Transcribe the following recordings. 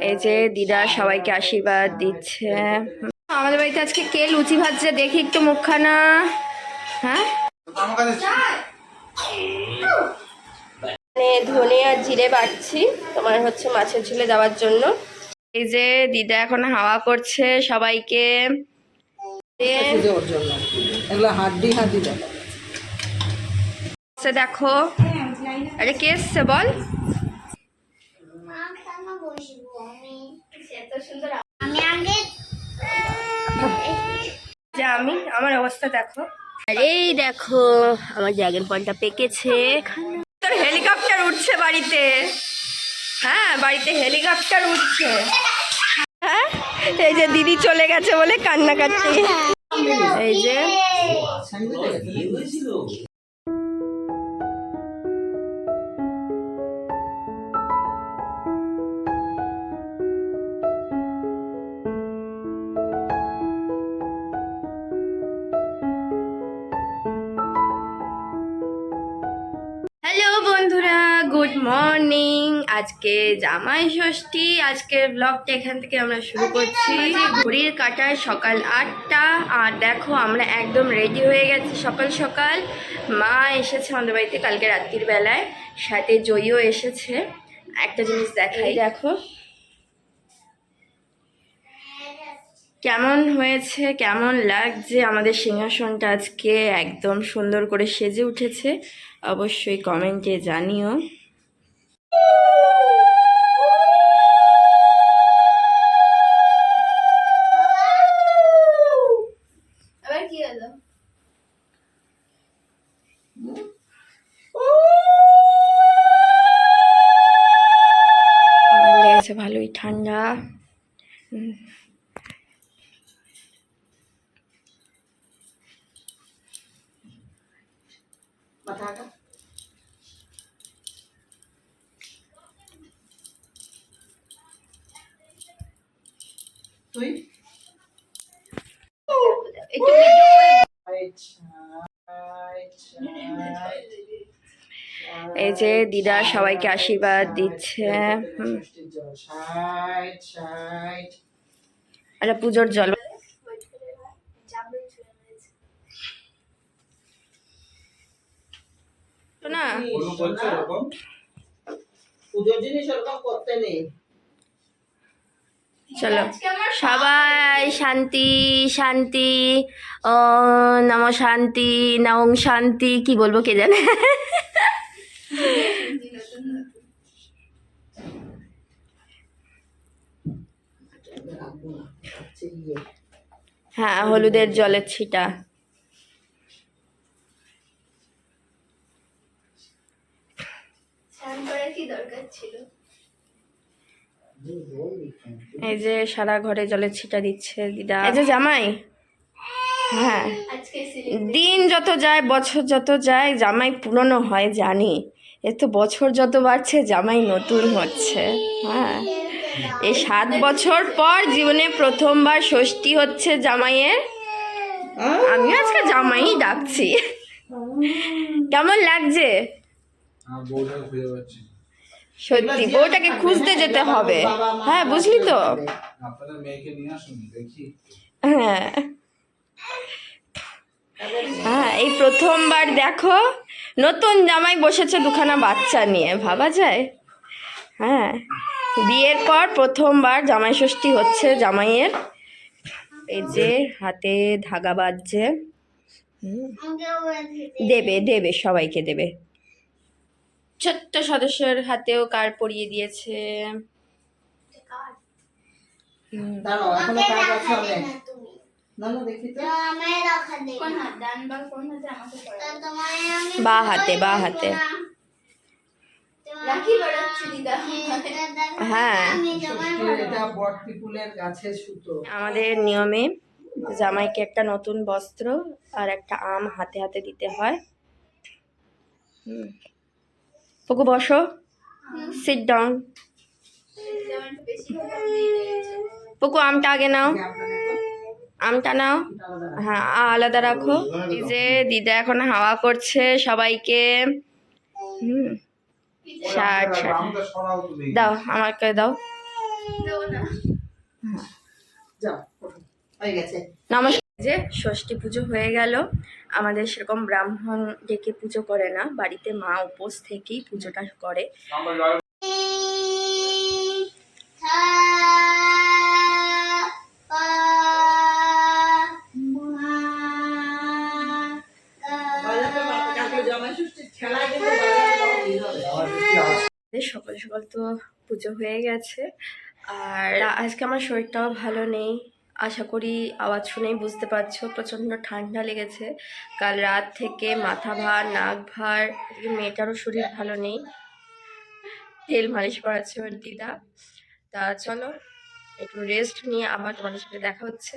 এই যে দিদা সবাইকে আশীর্বাদ দিচ্ছে। আমাদের বাড়িতে আজকে কে লুচি ভাজছে দেখি একটু মুখখানা। হ্যাঁ, ধনে আর জিরে বাটছি তোমার হচ্ছে মাছের ঝোলে দেওয়ার জন্য। এই যে দিদা এখন হাওয়া করছে সবাইকে। দেখো, আরে কে এসছে বল। আমি আমার অবস্থা দেখো। আরে দেখো আমার ড্রাগন ফলটা পেকেছে। তোর হেলিকপ্টার উঠছে বাড়িতে। হ্যাঁ, বাড়িতে হেলিকপ্টার উঠছে। হ্যাঁ, এই যে দিদি চলে গেছে বলে কান্নাকাটি। এই যে হ্যালো বন্ধুরা, গুড মর্নিং। আজকে জামাই ষষ্ঠী। আজকের ব্লগটা এখান থেকে আমরা শুরু করছি। ঘড়ির কাঁটায় সকাল 8টা, আর দেখো আমরা একদম রেডি হয়ে গেছি সকাল সকাল। মা এসেছে আমাদের বাড়িতে কালকে রাত্রির বেলায়, সাথে জয়ও এসেছে। একটা জিনিস দেখাই, দেখো কেমন হয়েছে, কেমন লাগছে আমাদের সিংহাসনটা। আজকে একদম সুন্দর করে সেজে উঠেছে, অবশ্যই কমেন্টে জানিও। আবার কি হলো? লেগেছে ভালোই ঠান্ডা। এই যে দিদা সবাইকে আশীর্বাদ দিচ্ছে। আরে পুজোর জল না, পুজোর জিনিস ওরকম করতে নেই। চলো সবাই শান্তি শান্তি, ও নম শান্তি, নম শান্তি, কি বলবো কে জানে। হ্যাঁ, হলুদের জলের ছিটা। এই যে সারা ঘরে জলের ছিটা দিচ্ছে দিদা। এই যে জামাই, হ্যাঁ দিন যত যায় বছর যত যায় জামাই পুরনো হয় জানি, এ তো বছর যত বাড়ছে জামাই নতুন হচ্ছে। হ্যাঁ, এই 7 বছর পর জীবনে প্রথমবার ষষ্ঠী হচ্ছে জামাইয়ের। আমি আজকে জামাই ডাকছি। কেমন লাগছে? সত্যি বউটাকে খুঁজতে যেতে হবে। হ্যাঁ, বুঝলি তো। হ্যাঁ হ্যাঁ, এই প্রথমবার দেখো নতুন জামাই বসেছে দুখানা বাচ্চা নিয়ে, ভাবা যায়? হ্যাঁ, বিয়ের পর প্রথমবার জামাই ষষ্ঠী হচ্ছে জামাইয়ের। এই যে হাতে ধাগা বাঁধছে। দেবে দেবে, সবাইকে দেবে। ছোট্ট সদস্যের হাতেও কার্ড পরিয়ে দিয়েছে। বা হাতে, বা হাতে। হ্যাঁ, আমাদের নিয়মে জামাইকে একটা নতুন বস্ত্র আর একটা আম হাতে হাতে দিতে হয়। পুকু বসো, সিট ডাউন। পুকু আমটা আগে নাও, আমটা নাও। হ্যাঁ, আলাদা রাখো। এই যে দিদা এখন হাওয়া করছে সবাইকে। শার্ট দাও, আমাকে দাও। নমস্কার। যে ষষ্ঠী পুজো হয়ে গেল, আমাদের সেরকম ব্রাহ্মণ ডেকে পুজো করে না, বাড়িতে মা উপোস থেকেই পুজোটা করে। সকাল সকাল তো পুজো হয়ে গেছে, আর আজকে আমার শরীরটাও ভালো নেই। আশা করি আওয়াজ শুনেই বুঝতে পারছো প্রচণ্ড ঠান্ডা লেগেছে। কাল রাত থেকে মাথা ভার, নাক ভার, মেয়েটারও শরীর ভালো নেই। তেল মালিশ করাচ্ছে ওর দিদা। তা চলো একটু রেস্ট নিয়ে আবার তোমাদের সাথে দেখা হচ্ছে।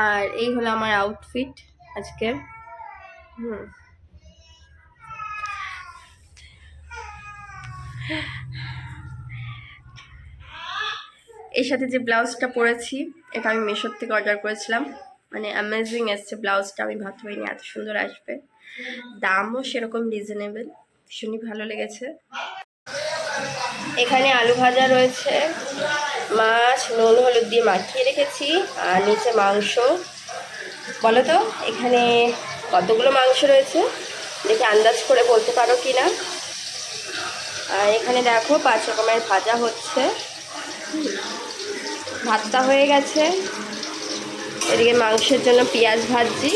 আর এই হলো আমার আউটফিট আজকে। এর সাথে যে ব্লাউজটা পরেছি, এটা আমি মিশোর থেকে অর্ডার করেছিলাম। মানে অ্যামেজিং এসছে ব্লাউজটা, আমি ভাবতে পারিনি এত সুন্দর আসবে। দামও সেরকম রিজনেবল, ভীষণই ভালো লেগেছে। এখানে আলু ভাজা রয়েছে, মাছ নুন হলুদ দিয়ে মাখিয়ে রেখেছি, আর নিচে মাংস। বলো তো এখানে কতগুলো মাংস রয়েছে, দেখে আন্দাজ করে বলতে পারো কি না। আর এখানে দেখো 5 রকমের ভাজা হচ্ছে। ভাতটা হয়ে গেছে, এদিকে মাংসের জন্য পেঁয়াজ ভাজছি।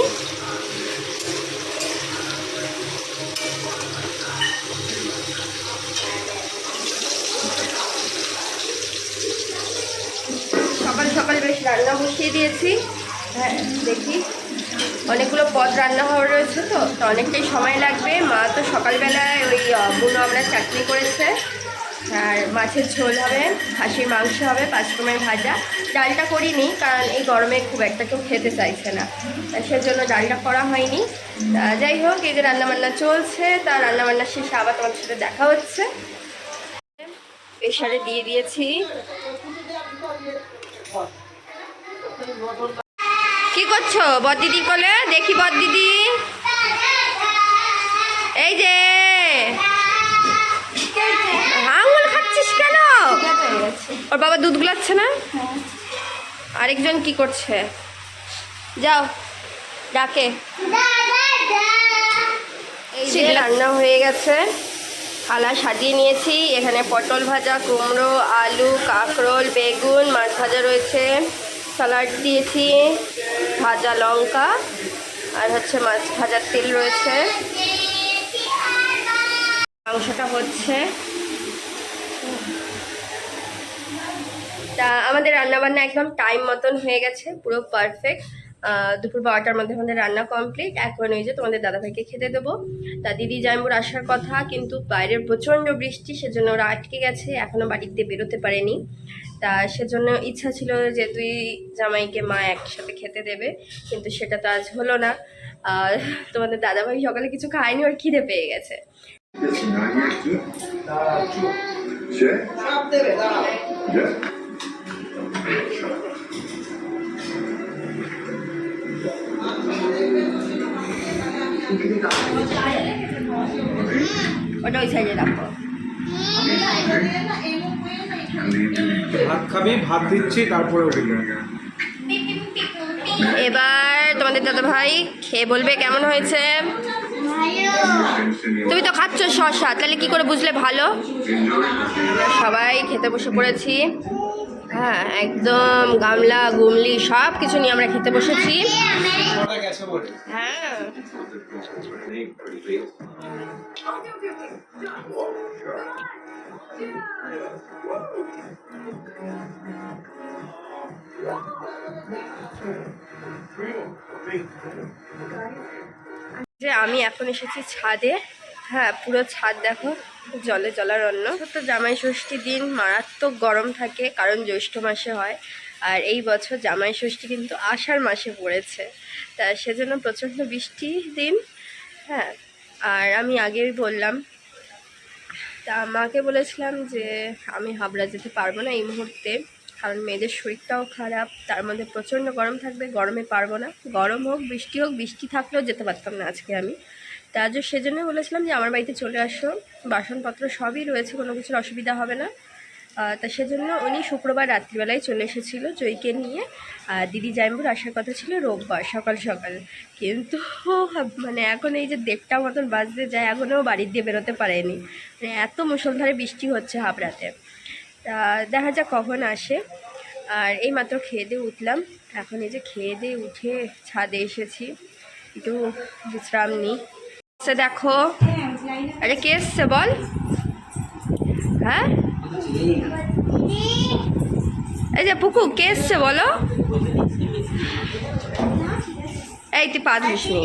সকাল সকাল বেশ রান্না বসিয়ে দিয়েছি। হ্যাঁ দেখি অনেকগুলো পদ রান্না হওয়া রয়েছে, তো অনেকটাই সময় লাগবে। মা তো সকালবেলায় ওই বুনো আমরা চাটনি করেছে, আর মাছের ঝোল হবে, খাসির মাংস হবে, 5 রকমের ভাজা। ডালটা করিনি, কারণ এই গরমে খুব একটা কেউ খেতে চাইছে না, সেজন্য ডালটা করা হয়নি। তা যাই হোক, এই যে রান্নাবান্না চলছে, তা রান্নাবান্না শেষে আবার তোমাদের সাথে দেখা হচ্ছে। প্রেসারে দিয়ে দিয়েছি। কি করছো বড়দিদি কোলে? দেখি বড়দিদি, এই যে আঙুল খাচ্ছিস কেন? ওর বাবা দুধ গুলাচ্ছে না? আরেকজন কি করছে? যাও ডাকে। এই যে রান্না হয়ে গেছে, থালা সাজিয়ে নিয়েছি। এখানে পটল ভাজা, কুমড়ো, আলু, কাঁকরোল, বেগুন, মাছ ভাজা রয়েছে, স্যালাড দিয়েছি, ভাজা লঙ্কা, আর হচ্ছে মাছ ভাজার তেল রয়েছে। মাংসটা হচ্ছে। তা আমাদের রান্নাবান্না একদম টাইম মতন হয়ে গেছে, পুরো পারফেক্ট। দুপুর 12টার মধ্যে আমাদের রান্না কমপ্লিট। এখন ওই যে তোমাদের দাদাভাইকে খেতে দেবো। তা দিদি জামাইবুর আসার কথা, কিন্তু বাইরের প্রচণ্ড বৃষ্টি, সেজন্য ওরা আটকে গেছে, এখনও বাড়িতে বেরোতে পারেনি। তা সেজন্য ইচ্ছা ছিল যে তুই জামাইকে মা একসাথে খেতে দেবে, কিন্তু সেটা তো আজ হলো না। তোমাদের দাদাভাই সকালে কিছু খায়নি, ওর খিদে পেয়ে গেছে। ওটা ওই সাইডে রাখো। ভাত খাবি? ভাত দিচ্ছি, তারপরে এবার তোমাদের দাদা ভাই খেয়ে বলবে কেমন হয়েছে। তুমি তো খাচ্ছ শসা, তাহলে কি করে বুঝলে ভালো? আমরা সবাই খেতে বসে পড়েছি। হ্যাঁ একদম গামলা গুমলি সব কিছু নিয়ে আমরা খেতে বসেছি। হ্যাঁ যে আমি এখন এসেছি ছাদে। হ্যাঁ পুরো ছাদ দেখো জলে জলারণ্য। তো জামাই ষষ্ঠীর দিন মারাত্মক গরম থাকে, কারণ জ্যৈষ্ঠ মাসে হয়, আর এই বছর জামাই ষষ্ঠী কিন্তু আষাঢ় মাসে পড়েছে, তা সেজন্য প্রচণ্ড বৃষ্টির দিন। হ্যাঁ আর আমি আগেই বললাম, তা মাকে বলেছিলাম যে আমি হাবড়া যেতে পারবো না এই মুহূর্তে, কারণ মেয়েদের শরীরটাও খারাপ, তার মধ্যে প্রচণ্ড গরম থাকবে, গরমে পারবো না। গরম হোক বৃষ্টি থাকলেও যেতে পারতাম না আজকে আমি। তা সেজন্য বলেছিলাম যে আমার বাড়িতে চলে আসো, বাসনপত্র সবই রয়েছে, কোনো কিছুর অসুবিধা হবে না। তা সেজন্য উনি শুক্রবার রাত্রিবেলায় চলে এসেছিলো জয়কে নিয়ে। আর দিদি জাইম্বুর আসার কথা ছিল রোববার সকাল সকাল, কিন্তু মানে এখন এই যে 1:30 মতন বাজতে যায়, এখনও বাড়ির দিয়ে বেরোতে পারেনি, মানে এত মুষলধারে বৃষ্টি হচ্ছে হাবড়াতে। তা দেখা যাক কখন আসে। আর এই মাত্র খেয়ে দিয়ে উঠলাম, এখন এই যে খেয়ে দিয়ে উঠে ছাদে এসেছি একটু বিশ্রাম নিই। সে দেখো, আরে কে এসছে বল? হ্যাঁ এই যে পুকু কে এসছে বলো? এই তুই পা ধুইস নি,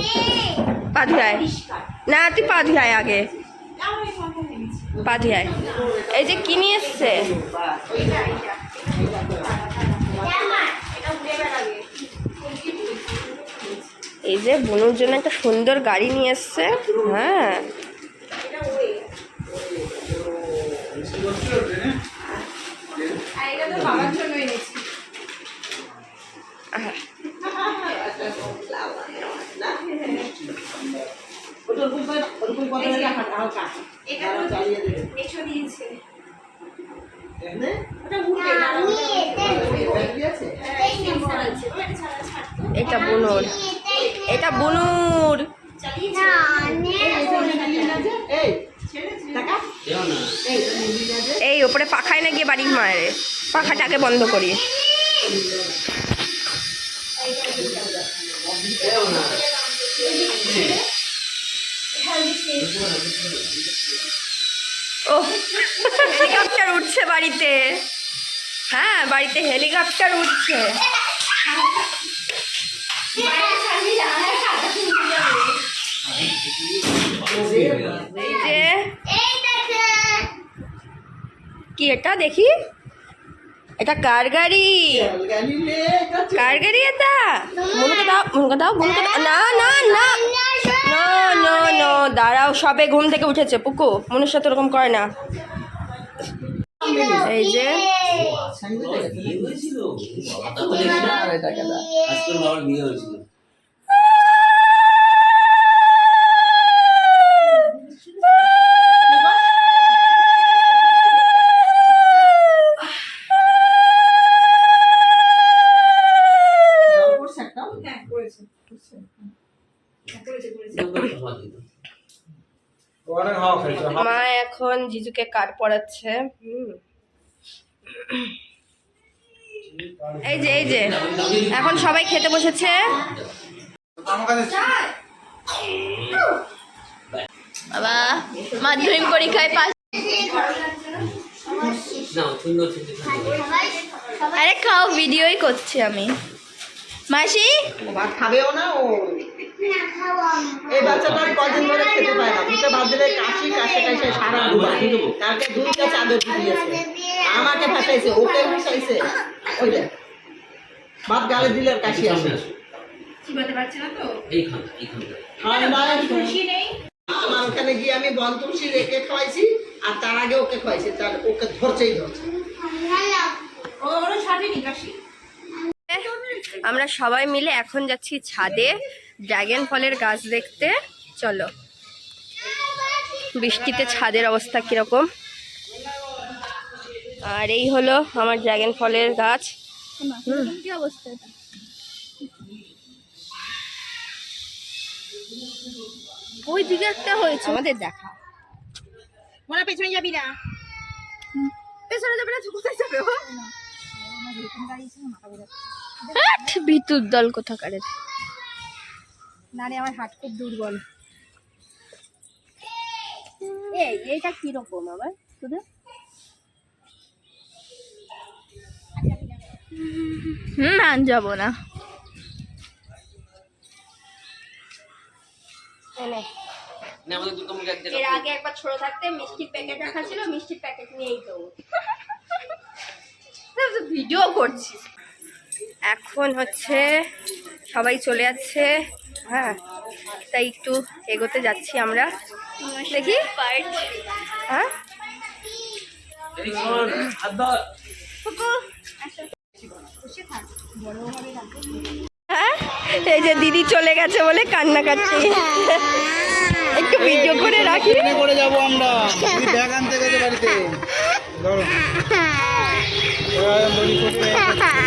পা ধুয়ায় না, তুই পা ধুয়ায় আগে, পা ধুয়ায়। এই যে কি নিয়ে এসছে? এই যে বোনের জন্য একটা সুন্দর গাড়ি নিয়ে এসছে। হ্যাঁ এটা বুনুর, এটা বুনুর। এই ওপরে পাখায় না গিয়ে বাড়ির মায়ের পাখাটাকে বন্ধ করি। ও হেলিকপ্টার উঠছে বাড়িতে। হ্যাঁ বাড়িতে হেলিকপ্টার উঠছে। কি এটা দেখি, এটা কার গাড়ি? কার গাড়ি এটা? মনুকে দাও, মনুকে দাও, মনুকে দাও। না না না নো নো নো, দাঁড়াও, সবে ঘুম থেকে উঠেছে পুকু, মনুর সাথে ওরকম করে না। এই যে মা এখন জিজুকে কার পড়াচ্ছে। এই যে এই যে এখন সবাই খেতে বসেছে। বাবা মাধ্যমিক পরীক্ষায় পাস। আরে খাও, ভিডিওই করছি আমি। মাসি ভাত খাবেও না ও, এই বাচ্চাটা কদিন ধরে খেতে পায় না, মুখে ভাত দিলে কাশি কাশে কাশে সারা ঘুমায়। কালকে 2টা চাদর দিয়েছে, আমাকে ভাসাইছে, ওকে ভাসাইছে। ওই দেখ ভাত গালে দিলে আর কাশি আসে। ঠান্ডায় আমার ওখানে গিয়ে আমি বন তুলসী রেখে খাওয়াইছি, আর তার আগে ওকে খাওয়াইছি, তার ওকে ধরছেই ধরছে। আমরা সবাই মিলে এখন যাচ্ছি ছাদে ড্রাগন ফলের গাছ দেখতে। চলো, বৃষ্টিতে ছাদের অবস্থা কিরকম। আর এই হলো আমার ড্রাগন ফলের গাছ। ওই দিকে একটা হয়েছে, আমাদের দেখা। মনে পেছনে যাবি না, পেছনে যাবে না, কোথায় যাবে? বিদ্যুৎ দল কোথাকারের। না রে, আমার হাত খুব দুর্বল। এইটা কিরকম আবার শুধু? না যাবো না। এর আগে একবার ছোট থাকতে মিষ্টির প্যাকেট রাখা ছিল, মিষ্টির প্যাকেট নিয়েই তো ভিডিও করছি। এখন হচ্ছে সবাই চলে যাচ্ছে, হ্যাঁ তাই একটু এগোতে যাচ্ছি আমরা। দেখি হ্যাঁ এই যে দিদি চলে গেছে বলে কান্নাকাটি। একটু ভিডিও করে রাখি, করে যাবো আমরা। ব্যাগ আনতে গেছে বাড়িতে। এবার দড়ি করতে